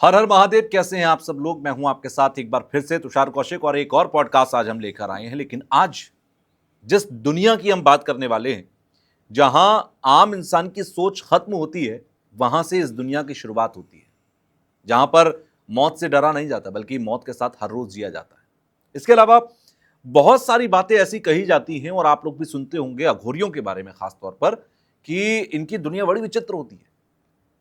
हर हर महादेव। कैसे हैं आप सब लोग। मैं हूं आपके साथ एक बार फिर से तुषार कौशिक और एक और पॉडकास्ट आज हम लेकर आए हैं। लेकिन आज जिस दुनिया की हम बात करने वाले हैं, जहां आम इंसान की सोच खत्म होती है, वहां से इस दुनिया की शुरुआत होती है। जहां पर मौत से डरा नहीं जाता, बल्कि मौत के साथ हर रोज जिया जाता है। इसके अलावा बहुत सारी बातें ऐसी कही जाती हैं और आप लोग भी सुनते होंगे अघोरियों के बारे में, खासतौर पर कि इनकी दुनिया बड़ी विचित्र होती है।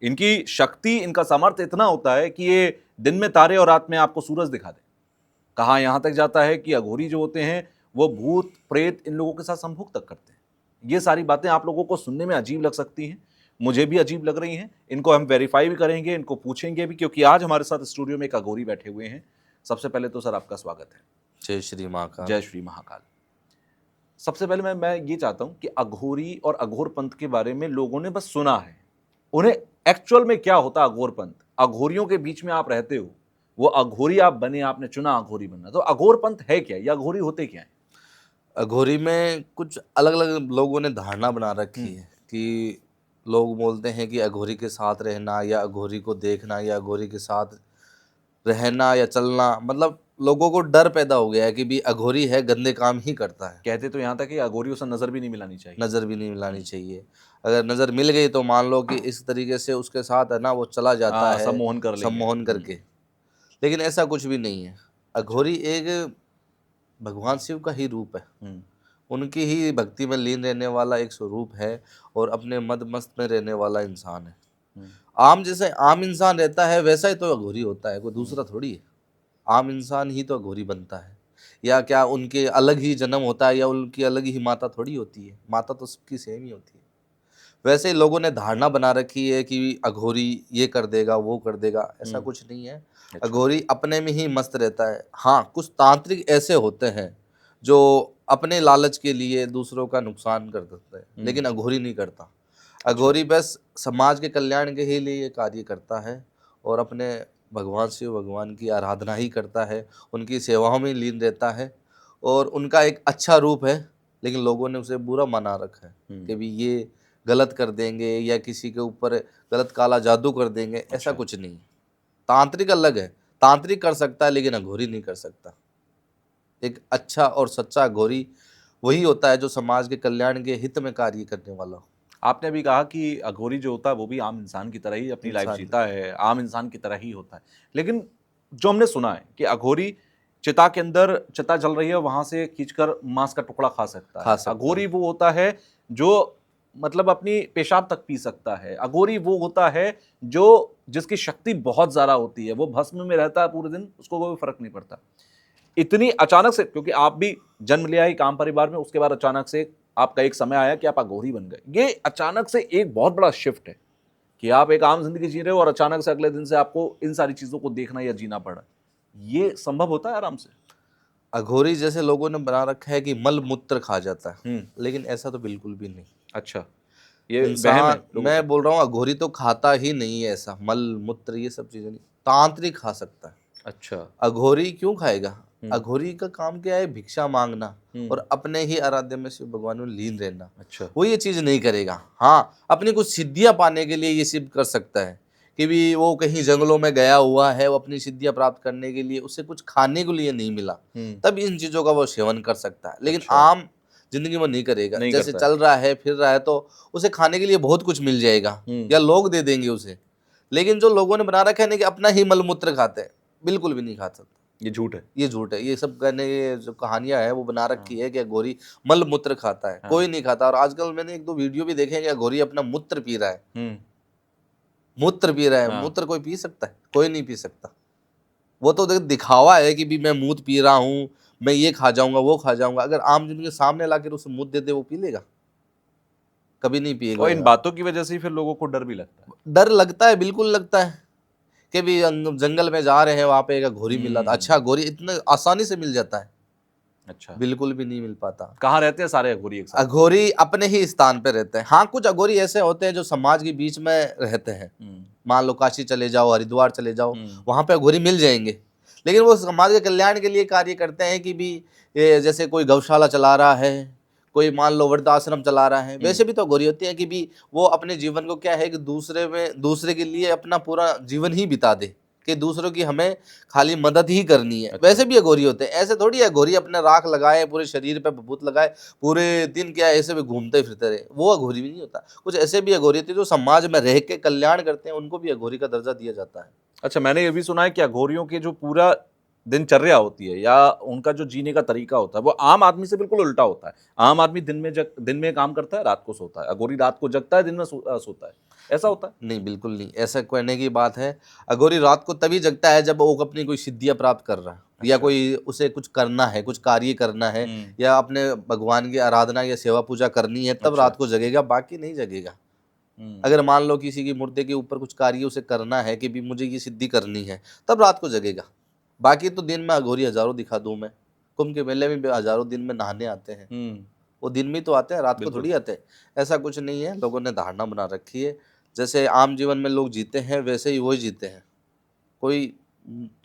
इनकी शक्ति, इनका सामर्थ्य इतना होता है कि ये दिन में तारे और रात में आपको सूरज दिखा दे। कहा यहां तक जाता है कि अघोरी जो होते हैं वो भूत प्रेत इन लोगों के साथ संभोग तक करते हैं। ये सारी बातें आप लोगों को सुनने में अजीब लग सकती हैं, मुझे भी अजीब लग रही हैं। इनको हम वेरीफाई भी करेंगे, इनको पूछेंगे भी, क्योंकि आज हमारे साथ स्टूडियो में एक अघोरी बैठे हुए हैं। सबसे पहले तो सर आपका स्वागत है। जय श्री महाकाल। जय श्री महाकाल। सबसे पहले मैं ये चाहता हूं कि अघोरी और अघोर पंथ के बारे में लोगों ने बस सुना है, उन्हें एक्चुअल में क्या होता है अघोर पंथ। अघोरियों के बीच में आप रहते हो, वो अघोरी आप बने, आपने चुना अघोरी बनना, तो अघोर पंथ है क्या या अघोरी होते क्या है? अघोरी में कुछ अलग अलग लोगों ने धारणा बना रखी है कि लोग बोलते हैं कि अघोरी के साथ रहना या अघोरी को देखना या अघोरी के साथ रहना या चलना, मतलब लोगों को डर पैदा हो गया है कि भी अघोरी है, गंदे काम ही करता है। कहते तो यहां तक कि अघोरियों से नजर भी नहीं मिलानी चाहिए। नज़र भी नहीं मिलानी चाहिए। अगर नज़र मिल गई तो मान लो कि इस तरीके से उसके साथ है ना वो चला जाता है, सम्मोहन कर लेंगे। सम्मोहन करके। लेकिन ऐसा कुछ भी नहीं है। अघोरी एक भगवान शिव का ही रूप है, उनकी ही भक्ति में लीन रहने वाला एक स्वरूप है और अपने मद मस्त में रहने वाला इंसान है। आम जैसे आम इंसान रहता है वैसा ही तो अघोरी होता है, कोई दूसरा थोड़ी है। आम इंसान ही तो अघोरी बनता है। या क्या उनके अलग ही जन्म होता है या उनकी अलग ही माता थोड़ी होती है? माता तो सबकी सेम ही होती है। वैसे ही लोगों ने धारणा बना रखी है कि अघोरी ये कर देगा वो कर देगा, ऐसा कुछ नहीं है। अघोरी अपने में ही मस्त रहता है। हाँ, कुछ तांत्रिक ऐसे होते हैं जो अपने लालच के लिए दूसरों का नुकसान कर देते हैं, लेकिन अघोरी नहीं करता। अघोरी बस समाज के कल्याण के ही लिए कार्य करता है और अपने भगवान शिव भगवान की आराधना ही करता है, उनकी सेवाओं में लीन रहता है और उनका एक अच्छा रूप है। लेकिन लोगों ने उसे बुरा मना रखा है कि भी ये गलत कर देंगे या किसी के ऊपर गलत काला जादू कर देंगे, ऐसा कुछ नहीं। तांत्रिक अलग है, तांत्रिक कर सकता है लेकिन अघोरी नहीं कर सकता। एक अच्छा और सच्चा अघोरी वही होता है जो समाज के कल्याण के हित में कार्य करने वाला हो। आपने अभी कहा कि अघोरी जो होता है वो भी आम इंसान की तरह ही अपनी लाइफ जीता है, आम इंसान की तरह ही होता है। लेकिन जो हमने सुना है कि अघोरी चिता के अंदर, चिता जल रही है, वहां से खींचकर मांस का टुकड़ा खा सकता है। अघोरी वो होता है जो मतलब अपनी पेशाब तक पी सकता है। अघोरी वो होता है जो जिसकी शक्ति बहुत ज्यादा होती है, वो भस्म में रहता है पूरे दिन, उसको कोई फर्क नहीं पड़ता। इतनी अचानक से, क्योंकि आप भी जन्म लिया ही काम परिवार में, उसके बाद अचानक से आपका एक समय आया कि आप अघोरी बन गए। ये अचानक से एक बहुत बड़ा शिफ्ट है कि आप एक आम जिंदगी जी रहे हो और अचानक से अगले दिन से आपको इन सारी चीजों को देखना या जीना पड़ा। ये संभव होता है आराम से? अघोरी जैसे लोगों ने बना रखा है कि मल मूत्र खा जाता है, लेकिन ऐसा तो बिल्कुल भी नहीं। अच्छा, ये इंसान, मैं बोल रहा हूँ अघोरी तो खाता ही नहीं है ऐसा मल मूत्र ये सब चीजें नहीं। तांत्रिक खा सकता है। अच्छा, अघोरी क्यों खाएगा? अघोरी का काम क्या है? भिक्षा मांगना और अपने ही आराध्य में शिव भगवान में लीन रहना। अच्छा, वो ये चीज नहीं करेगा। हाँ, अपनी कुछ सिद्धियां पाने के लिए ये सिद्ध कर सकता है कि भी वो कहीं जंगलों में गया हुआ है, वो अपनी सिद्धियां प्राप्त करने के लिए उसे कुछ खाने के लिए नहीं मिला, तब इन चीजों का वो सेवन कर सकता है। लेकिन आम जिंदगी में नहीं करेगा। जैसे चल रहा है फिर रहा है तो उसे खाने के लिए बहुत कुछ मिल जाएगा या लोग दे देंगे उसे। लेकिन जो लोगों ने बना रखा है ना कि अपना ही मलमूत्र खाते हैं, बिल्कुल भी नहीं खा सकता। ये झूठ है। ये झूठ है। ये सब कहने ये जो कहानियां है वो बना रखी है कि अघोरी मल मूत्र खाता है। कोई नहीं खाता। और आजकल मैंने एक दो वीडियो भी देखे हैं कि अघोरी अपना मूत्र पी रहा है। मूत्र पी रहा है। मूत्र कोई पी सकता है? कोई नहीं पी सकता। वो तो दिखावा है कि भी मैं मूत्र पी रहा हूँ, मैं ये खा जाऊंगा वो खा जाऊंगा। अगर आम जिनके सामने लाकर उसे मूत्र दे दे वो पी लेगा? कभी नहीं पिएगा। और इन बातों की वजह से ही फिर लोगों को डर भी लगता है। डर लगता है, बिल्कुल लगता है कि भी जंगल में जा रहे हैं, वहां पे एक अघोरी मिला था। अच्छा, अघोरी इतने आसानी से मिल जाता है? अच्छा, बिल्कुल भी नहीं मिल पाता। कहाँ रहते हैं सारे अघोरी एक साथ? अघोरी अपने ही स्थान पे रहते हैं। हाँ, कुछ अघोरी ऐसे होते हैं जो समाज के बीच में रहते हैं। मान लो काशी चले जाओ, हरिद्वार चले जाओ, वहां पे अघोरी मिल जाएंगे। लेकिन वो समाज के कल्याण के लिए कार्य करते हैं कि भी जैसे कोई गौशाला चला रहा है, कोई मान लो वृद्धाश्रम चला रहा है, वैसे भी तो अघोरी होती है कि भी वो अपने जीवन को क्या है कि दूसरे के लिए अपना पूरा जीवन ही बिता दे। कि दूसरों की हमें खाली मदद ही करनी है। अच्छा। वैसे भी अघोरी होते हैं, ऐसे थोड़ी है अघोरी अपने राख लगाए, पूरे शरीर पे भभूत लगाए, पूरे दिन क्या ऐसे भी घूमते फिरते रहे, वो अघोरी भी नहीं होता। कुछ ऐसे भी अघोरी होते हैं जो समाज में रह के कल्याण करते हैं, उनको भी अघोरी का दर्जा दिया जाता है। अच्छा, मैंने ये भी सुना है कि अघोरियों की जो पूरा दिनचर्या होती है या उनका जो जीने का तरीका होता है वो आम आदमी से बिल्कुल उल्टा होता है। आम आदमी दिन में काम करता है, रात को सोता है। अघोरी रात को जगता है, दिन में सोता है। ऐसा होता है? नहीं, बिल्कुल नहीं, ऐसा कहने की बात है। अघोरी रात को तभी जगता है जब वो अपनी कोई सिद्धियां प्राप्त कर रहा है, या अच्छा। कोई उसे कुछ करना है, कुछ कार्य करना है, हम्म। या अपने भगवान की आराधना या सेवा पूजा करनी है, तब अच्छा। रात को जगेगा, बाकी नहीं जगेगा। हम्म। अगर मान लो किसी की मुर्दे के ऊपर कुछ कार्य उसे करना है कि भी मुझे ये सिद्धि करनी है, तब रात को जगेगा। बाकी तो दिन में अघोरी हजारों दिखा दूं मैं, कुंभ के मेले में भी हजारों दिन में नहाने आते हैं। हम्म। वो दिन में तो आते हैं, रात को बिल्कुल। थोड़ी आते हैं। ऐसा कुछ नहीं है, लोगों ने धारणा बना रखी है। जैसे आम जीवन में लोग जीते हैं वैसे ही वही जीते हैं। कोई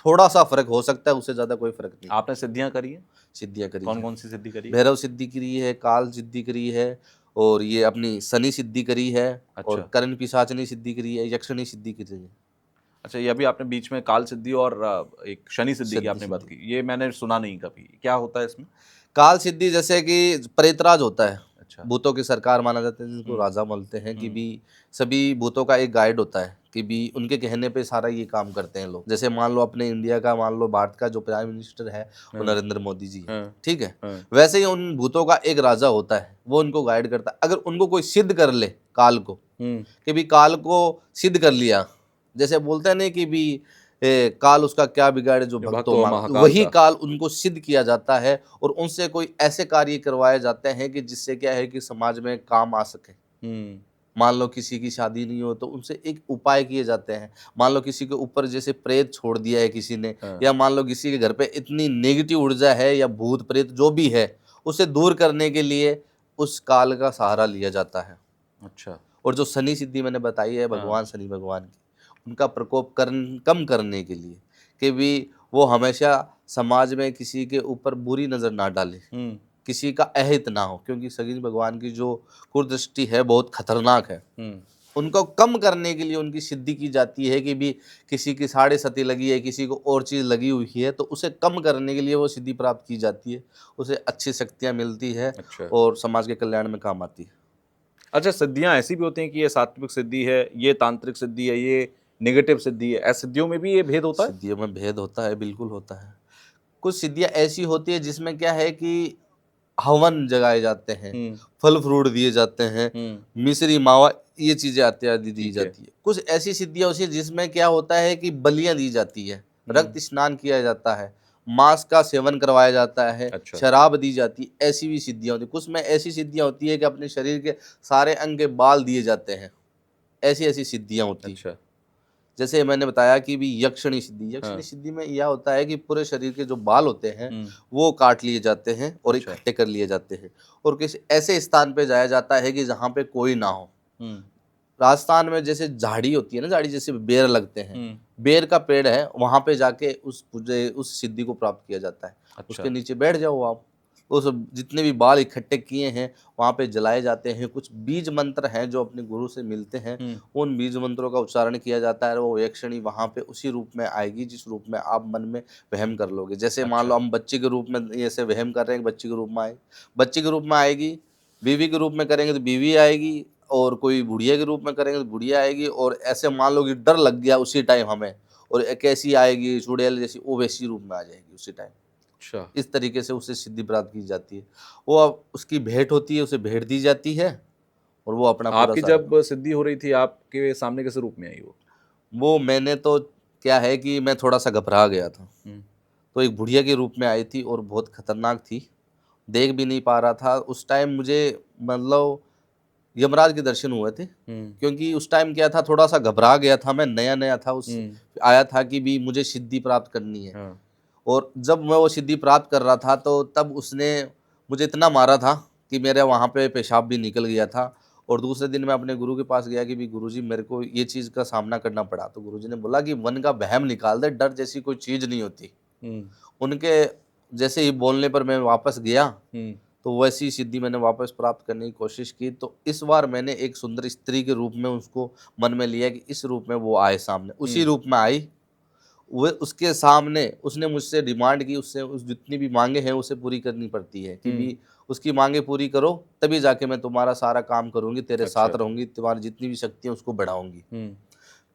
थोड़ा सा फर्क हो सकता है, उससे ज्यादा कोई फर्क नहीं। आपने सिद्धियां करी हैं? सिद्धियां करी कौन है, कौन सी सिद्धि करी है? भैरव सिद्धि करी है, काल सिद्धि करी है, और ये अपनी शनि सिद्धि करी है, अच्छा। और कर्ण पिशाचनी सिद्धि करी है, यक्षिणी सिद्धि करी है। अच्छा, ये अभी आपने बीच में काल सिद्धि और एक शनि सिद्धि की सिद्धि आपने बात सिद्धि की, ये मैंने सुना नहीं कभी। क्या होता है इसमें? काल सिद्धि जैसे कि प्रेतराज होता है, अच्छा। भूतों की सरकार माना जाता है, जिनको हम्म। राजा बोलते हैं, कि हम्म। भी सभी भूतों का एक गाइड होता है, कि भी उनके कहने पे सारा ये काम करते हैं लोग। जैसे मान लो अपने इंडिया का, मान लो भारत का जो प्राइम मिनिस्टर है वो हाँ। नरेंद्र मोदी जी है, हाँ। ठीक है। हाँ। वैसे ही उन भूतों का एक राजा होता है, वो उनको गाइड करता है। अगर उनको कोई सिद्ध कर ले काल को, हम्म। कि भी काल को सिद्ध कर लिया, जैसे बोलते हैं ना कि भी काल उसका क्या बिगाड़े जो जो भक्त भक्त हो हो मांग, महाकाल वही का। काल उनको सिद्ध किया जाता है, और उनसे कोई ऐसे कार्य करवाए जाते हैं कि जिससे क्या है कि समाज में काम आ सके। हम्म। मान लो किसी की शादी नहीं हो तो उनसे एक उपाय किए जाते हैं। मान लो किसी के ऊपर जैसे प्रेत छोड़ दिया है किसी ने, हाँ। या मान लो किसी के घर पे इतनी नेगेटिव ऊर्जा है या भूत प्रेत जो भी है, उसे दूर करने के लिए उस काल का सहारा लिया जाता है। अच्छा। और जो शनि सिद्धि मैंने बताई है हाँ। भगवान शनि भगवान की, उनका प्रकोप कम करने के लिए, कि भी वो हमेशा समाज में किसी के ऊपर बुरी नज़र ना डाले, हम्म। किसी का अहित ना हो, क्योंकि शनि भगवान की जो कुदृष्टि है बहुत खतरनाक है। हम्म। उनको कम करने के लिए उनकी सिद्धि की जाती है, कि भी किसी की साढ़े सती लगी है, किसी को और चीज़ लगी हुई है, तो उसे कम करने के लिए वो सिद्धि प्राप्त की जाती है, उसे अच्छी शक्तियाँ मिलती है, अच्छा। और समाज के कल्याण में काम आती है। अच्छा, सिद्धियां ऐसी भी होती हैं कि ये सात्विक सिद्धि है, ये तांत्रिक सिद्धि है, ये नेगेटिव सिद्धि है। ऐसी सिद्धियों में भी ये भेद होता है? सिद्धियों में भेद होता है, बिल्कुल होता है। कुछ सिद्धियाँ ऐसी होती है जिसमें क्या है कि हवन जगाए जाते हैं, हम्म। फल फ्रूट दिए जाते हैं, हम्म। मिश्री मावा, ये चीज़ें इत्यादि दी ठीक है। जाती है। कुछ ऐसी सिद्धियाँ होती है जिसमें क्या होता है कि बलियाँ दी जाती है, रक्त स्नान किया जाता है, मांस का सेवन करवाया जाता है, अच्छा। शराब दी जाती है, ऐसी भी सिद्धियाँ होती है। कुछ में ऐसी सिद्धियाँ होती है कि अपने शरीर के सारे अंग के बाल दिए जाते हैं, ऐसी ऐसी सिद्धियाँ होती हैं। अच्छा। जैसे मैंने बताया कि भी यक्षिणी सिद्धि, हाँ। यक्षिणी सिद्धि में यह होता है कि पूरे शरीर के जो बाल होते हैं हम्म। वो काट लिए जाते हैं और अच्छा। इकट्ठे कर लिए जाते हैं, और किसी ऐसे स्थान पे जाया जाता है कि जहाँ पे कोई ना हो। हम्म। राजस्थान में जैसे झाड़ी होती है ना, झाड़ी जैसे बेर लगते हैं, हम्म। बेर का पेड़ है, वहाँ पे जाके उस सिद्धि को प्राप्त किया जाता है। अच्छा। उसके नीचे बैठ जाओ आप, उस जितने भी बाल इकट्ठे किए हैं वहाँ पे जलाए जाते हैं। कुछ बीज मंत्र हैं जो अपने गुरु से मिलते हैं, हम्म। उन बीज मंत्रों का उच्चारण किया जाता है, और वो यक्षिणी वहाँ पे उसी रूप में आएगी जिस रूप में आप मन में वहम कर लोगे। जैसे मान लो अच्छा। हम बच्चे के रूप में ऐसे वहम कर रहे हैं, बच्चे के रूप में आए, बच्चे के रूप में आएगी, बीवी के रूप में करेंगे तो बीवी आएगी, और कोई बुढ़िया के रूप में करेंगे तो बुढ़िया आएगी। और ऐसे मान लो कि डर लग गया उसी टाइम हमें, और एक ऐसी आएगी चुड़ैल जैसी, वो वैसी रूप में आ जाएगी उसी टाइम। अच्छा। इस तरीके से उससे सिद्धि प्राप्त की जाती है। वो अब उसकी भेंट होती है, उसे भेंट दी जाती है, और वो अपना पूरा आपकी सारा जब सिद्धि हो रही थी, आपके सामने किस रूप में आई वो? वो मैंने तो क्या है कि मैं थोड़ा सा घबरा गया था, हम्म। तो एक बुढ़िया के रूप में आई थी और बहुत खतरनाक थी, देख भी नहीं पा रहा था उस टाइम मुझे, मतलब यमराज के दर्शन हुए थे। हम्म। क्योंकि उस टाइम क्या था, थोड़ा सा घबरा गया था मैं, नया नया था, उस हम्म। आया था कि भी मुझे सिद्धि प्राप्त करनी है। हाँ। और जब मैं वो सिद्धि प्राप्त कर रहा था तो तब उसने मुझे इतना मारा था कि मेरे वहाँ पे पेशाब भी निकल गया था। और दूसरे दिन मैं अपने गुरु के पास गया कि भी गुरुजी मेरे को ये चीज़ का सामना करना पड़ा, तो गुरुजी ने बोला कि मन का वहम निकाल दे, डर जैसी कोई चीज़ नहीं होती। हम्म। उनके जैसे ही बोलने पर मैं वापस गया, हम्म। तो वैसी सिद्धि मैंने वापस प्राप्त करने की कोशिश की। तो इस बार मैंने एक सुंदर स्त्री के रूप में उसको मन में लिया कि इस रूप में वो आए सामने, उसी रूप में आई, वो उसके सामने उसने मुझसे डिमांड की, उससे उस जितनी भी मांगे हैं उसे पूरी करनी पड़ती है कि भी उसकी मांगे पूरी करो, तभी जाके मैं तुम्हारा सारा काम करूंगी, तेरे साथ रहूंगी, तुम्हारी जितनी भी शक्ति है उसको बढ़ाऊंगी।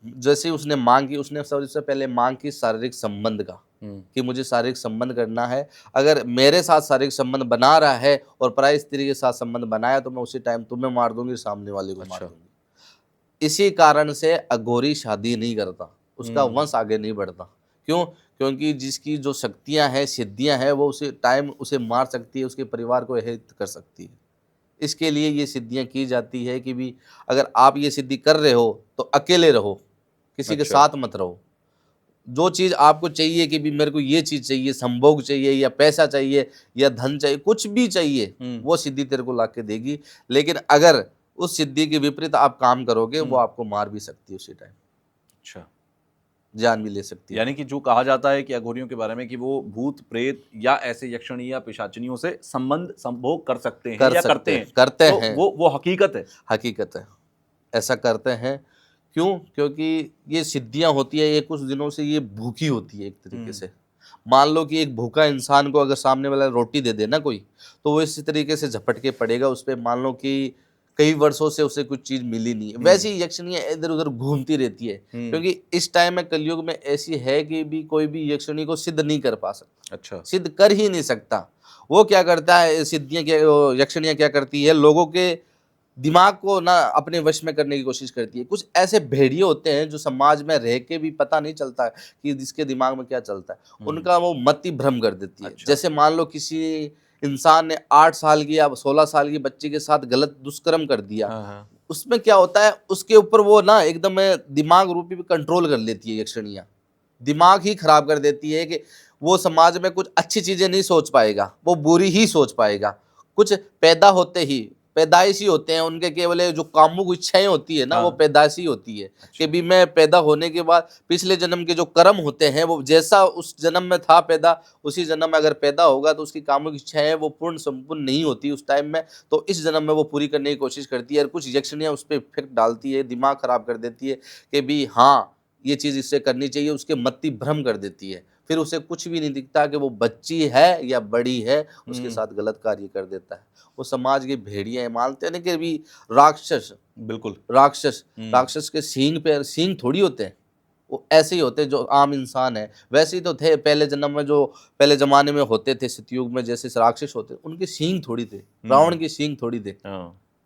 जैसे ही उसने मांग की, उसने सबसे पहले मांग की शारीरिक संबंध का, कि मुझे शारीरिक संबंध करना है। अगर मेरे साथ शारीरिक संबंध बना रहा है और पराई स्त्री के साथ संबंध बनाया तो मैं उसी टाइम तुम्हें मार दूंगी, सामने वाले को मार दूंगी। इसी कारण से अघोरी शादी नहीं करता, उसका वंश आगे नहीं बढ़ता। क्यों? क्योंकि जिसकी जो शक्तियां हैं, सिद्धियां हैं, वो उसे टाइम उसे मार सकती है, उसके परिवार को हित कर सकती है। इसके लिए ये सिद्धियां की जाती है कि भी अगर आप ये सिद्धि कर रहे हो तो अकेले रहो, किसी के साथ मत रहो। जो चीज़ आपको चाहिए कि भी मेरे को ये चीज़ चाहिए, संभोग चाहिए या पैसा चाहिए या धन चाहिए, कुछ भी चाहिए, वो सिद्धि तेरे को ला के देगी। लेकिन अगर उस सिद्धि के विपरीत आप काम करोगे, वो आपको मार भी सकती है उसी टाइम। अच्छा, जान भी ले सकती है। यानी कि जो कहा जाता है कि अघोरियों के बारे में कि वो भूत प्रेत या ऐसे यक्षिणी या पिशाचिनियों से संबंध संभोग कर सकते हैं या करते हैं, तो वो हकीकत है। हकीकत है, ऐसा करते हैं। क्यों? क्योंकि ये सिद्धियां होती है, ये कुछ दिनों से ये भूखी होती है एक तरीके से। मान लो कि एक भूखा इंसान को अगर सामने वाला रोटी दे देना कोई, तो वो इसी तरीके से झपट के पड़ेगा उस पर। मान लो कि कई वर्षों से उसे कुछ चीज मिली नहीं, वैसी यक्षिणियां इधर उधर घूमती रहती है। क्योंकि इस टाइम में कलयुग में ऐसी है कि भी कोई भी यक्षिणी को सिद्ध नहीं कर पा सकता। अच्छा, सिद्ध कर ही नहीं सकता। वो क्या करता है, सिद्धियां क्या, यक्षिणियां क्या करती है, लोगों के दिमाग को ना अपने वश में करने की कोशिश करती है। कुछ ऐसे भेड़िए होते हैं जो समाज में रह के भी पता नहीं चलता है कि जिसके दिमाग में क्या चलता है, उनका वो मति भ्रम कर देती है। अच्छा। जैसे मान लो किसी इंसान ने 8 साल की या 16 साल की बच्ची के साथ गलत दुष्कर्म कर दिया, हाँ। उसमें क्या होता है, उसके ऊपर वो ना एकदम दिमाग रूपी भी कंट्रोल कर लेती है यक्षिणियां। दिमाग ही खराब कर देती है कि वो समाज में कुछ अच्छी चीजें नहीं सोच पाएगा, वो बुरी ही सोच पाएगा। कुछ पैदा होते ही पैदाइशी होते हैं उनके, केवल जो कामुक इच्छाएं होती है ना, वो पैदाइशी होती है। कि भी मैं पैदा होने के बाद पिछले जन्म के जो कर्म होते हैं, वो जैसा उस जन्म में था पैदा, उसी जन्म में अगर पैदा होगा तो उसकी कामुक इच्छाएं वो पूर्ण संपूर्ण नहीं होती उस टाइम में, तो इस जन्म में वो पूरी करने की कोशिश करती है। और कुछ यक्षिणियां उस पर इफेक्ट डालती है, दिमाग खराब कर देती है कि भी हाँ ये चीज़ इससे करनी चाहिए, उसके मति भ्रम कर देती है। फिर उसे कुछ भी नहीं दिखता कि वो बच्ची है या बड़ी है, उसके साथ गलत कार्य कर देता है। वो समाज के भेड़िए मानते हैं ना कि भी राक्षस, बिल्कुल राक्षस के सींग पे सींग थोड़ी होते हैं, वो ऐसे ही होते हैं जो आम इंसान है। वैसे ही तो थे पहले जन्म में, जो पहले जमाने में होते थे सतयुग में, जैसे राक्षस होते, उनके सींग थोड़ी थे, रावण के सींग थोड़ी थे,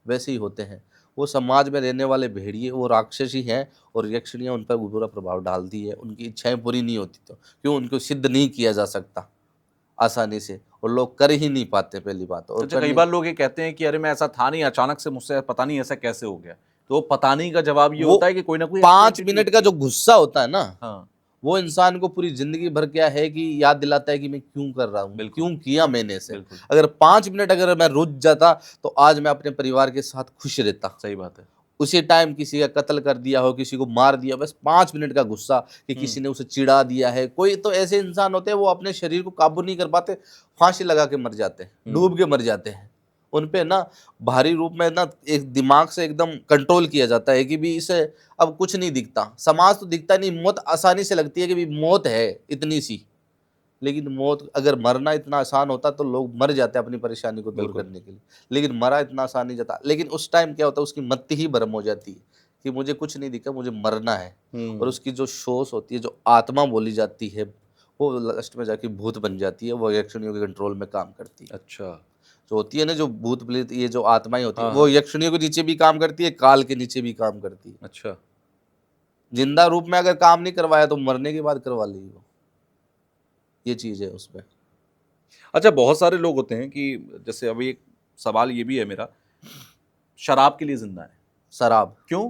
वैसे ही होते हैं। वो समाज में रहने वाले भेड़िए वो राक्षस ही हैं, और यक्षिणियां उन पर बुरा प्रभाव डालती है। उनकी इच्छाएं पूरी नहीं होती तो क्यों, उनको सिद्ध नहीं किया जा सकता आसानी से, और लोग कर ही नहीं पाते पहली बात। और अच्छा, कई बार लोग ये कहते हैं कि अरे मैं ऐसा था नहीं, अचानक से मुझसे पता नहीं ऐसा कैसे हो गया। तो पता नहीं का जवाब ये होता है कि कोई ना कोई 5 मिनट का जो गुस्सा होता है ना, हाँ, वो इंसान को पूरी जिंदगी भर क्या है कि याद दिलाता है कि मैं क्यों कर रहा हूँ, क्यों किया मैंने से। अगर 5 मिनट अगर मैं रुक जाता तो आज मैं अपने परिवार के साथ खुश रहता। सही बात है। उसी टाइम किसी का कत्ल कर दिया हो, किसी को मार दिया, बस 5 मिनट का गुस्सा कि किसी ने उसे चिढ़ा दिया है। कोई तो ऐसे इंसान होते हैं वो अपने शरीर को काबू नहीं कर पाते, फांसी लगा के मर जाते हैं, डूब के मर जाते हैं। उन पे ना भारी रूप में ना एक दिमाग से एकदम कंट्रोल किया जाता है कि भी इसे अब कुछ नहीं दिखता, समाज तो दिखता नहीं, मौत आसानी से लगती है कि भी मौत है इतनी सी। लेकिन मौत, अगर मरना इतना आसान होता तो लोग मर जाते अपनी परेशानी को दूर करने के लिए, लेकिन मरा इतना आसान नहीं जाता। लेकिन उस टाइम क्या होता है, उसकी मत्ती ही भ्रम हो जाती है कि मुझे कुछ नहीं दिखा, मुझे मरना है। और उसकी जो सोच होती है, जो आत्मा बोली जाती है, वो लास्ट में जाके भूत बन जाती है, वो यक्षिणियों के कंट्रोल में काम करती है। अच्छा, जो होती है ना, जो भूत प्रेत, ये जो आत्माएं होती है, वो यक्षिणियों के नीचे भी काम करती है, काल के नीचे भी काम करती है। अच्छा, जिंदा रूप में अगर काम नहीं करवाया तो मरने के बाद करवा ली वो, ये चीज है उसमें। अच्छा, बहुत सारे लोग होते हैं कि जैसे अभी एक सवाल ये भी है मेरा, शराब के लिए जिंदा है। शराब क्यों?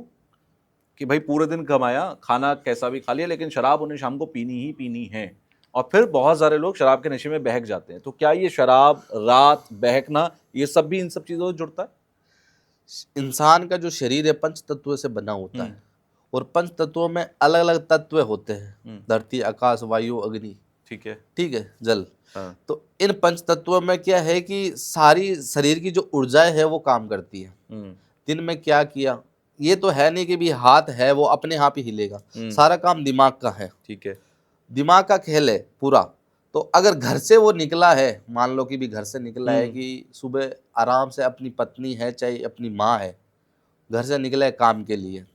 कि भाई पूरे दिन कमाया, खाना कैसा भी खा लिया, लेकिन शराब उन्हें शाम को पीनी ही पीनी है। और फिर बहुत सारे लोग शराब के नशे में बहक जाते हैं। तो क्या ये शराब, रात, बहकना, ये सब भी इन सब चीज़ों से जुड़ता है? इंसान का जो शरीर है 5 तत्वों से बना होता है, और 5 तत्वों में अलग अलग तत्व होते हैं, धरती, आकाश, वायु, अग्नि, ठीक है, जल। हाँ, तो इन 5 तत्वों में क्या है कि सारी शरीर की जो ऊर्जाएं है वो काम करती है। दिन में क्या किया, ये तो है नहीं कि भी हाथ है वो अपने आप ही हिलेगा, सारा काम दिमाग का है। ठीक है, दिमाग का खेल है पूरा। तो अगर घर से वो निकला है, मान लो कि भी घर से निकला है कि सुबह आराम से, अपनी पत्नी है चाहे अपनी माँ है, घर से निकला है काम के लिए,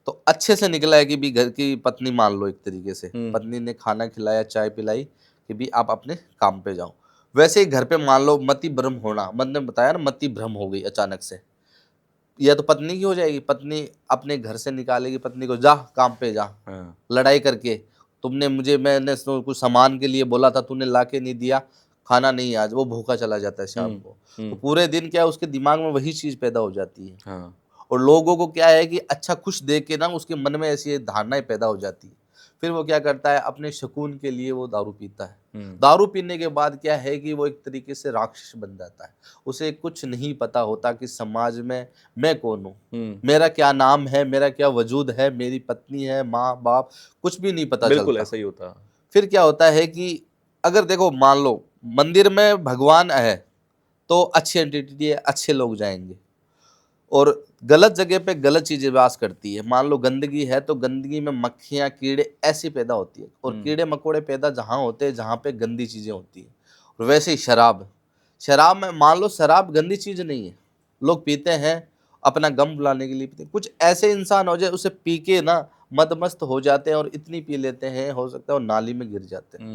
तो अच्छे से निकला है कि भी घर की पत्नी, मान लो एक तरीके से पत्नी ने खाना खिलाया, चाय पिलाई कि भी आप अपने काम पे जाओ। वैसे ही घर पे मान लो मति भ्रम होना, मैंने बताया ना, मति भ्रम हो गई अचानक से, या तो पत्नी की हो जाएगी, पत्नी अपने घर से निकालेगी पत्नी को, जा काम पे जा, लड़ाई करके, मैंने कुछ सामान के लिए बोला था, तूने ला के नहीं दिया, खाना नहीं आज, वो भूखा चला जाता है शाम को। तो पूरे दिन क्या है, उसके दिमाग में वही चीज पैदा हो जाती है। और लोगों को क्या है कि अच्छा खुश देख के ना उसके मन में ऐसी धारणाएं पैदा हो जाती है। फिर वो क्या करता है, अपने सुकून के लिए वो दारू पीता है। दारू पीने के बाद क्या है कि वो एक तरीके से राक्षस बन जाता है। उसे कुछ नहीं पता होता कि समाज में मैं कौन हूँ, मेरा क्या नाम है, मेरा क्या वजूद है, मेरी पत्नी है, माँ बाप, कुछ भी नहीं पता बिल्कुल चलता। ऐसा ही होता। फिर क्या होता है कि अगर देखो मान लो मंदिर में भगवान है तो अच्छी एंटिटी है, अच्छे लोग जाएंगे, और गलत जगह पे गलत चीजें वास करती है। मान लो गंदगी है तो गंदगी में मक्खियां कीड़े ऐसी पैदा होती है, और कीड़े मकोड़े पैदा जहां होते हैं जहां पे गंदी चीजें होती है। और वैसे ही शराब, शराब में मान लो शराब गंदी चीज नहीं है, लोग पीते हैं अपना गम भुलाने के लिए पीते हैं। कुछ ऐसे इंसान हो जाए उसे पी के ना मदमस्त हो जाते हैं, और इतनी पी लेते हैं हो सकता है वो नाली में गिर जाते हैं।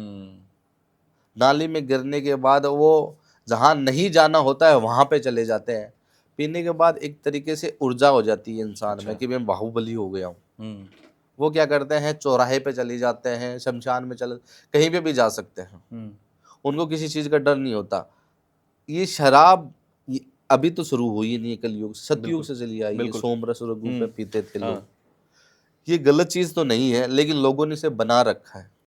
नाली में गिरने के बाद वो जहां नहीं जाना होता है वहां पे चले जाते हैं। पीने के बाद एक तरीके से ऊर्जा हो जाती है इंसान में कि मैं बाहुबली हो गया हूँ। वो क्या करते हैं, चौराहे पे चले जाते हैं, शमशान में चले, कहीं पे भी जा सकते हैं, उनको किसी चीज का डर नहीं होता। ये शराब अभी तो शुरू हुई नहीं है, कलयुग सतयुग से चली आई है, सोमरस और रघु पे पीते थे लोग। ये गलत चीज तो नहीं है, लेकिन लोगों ने इसे बना रखा है।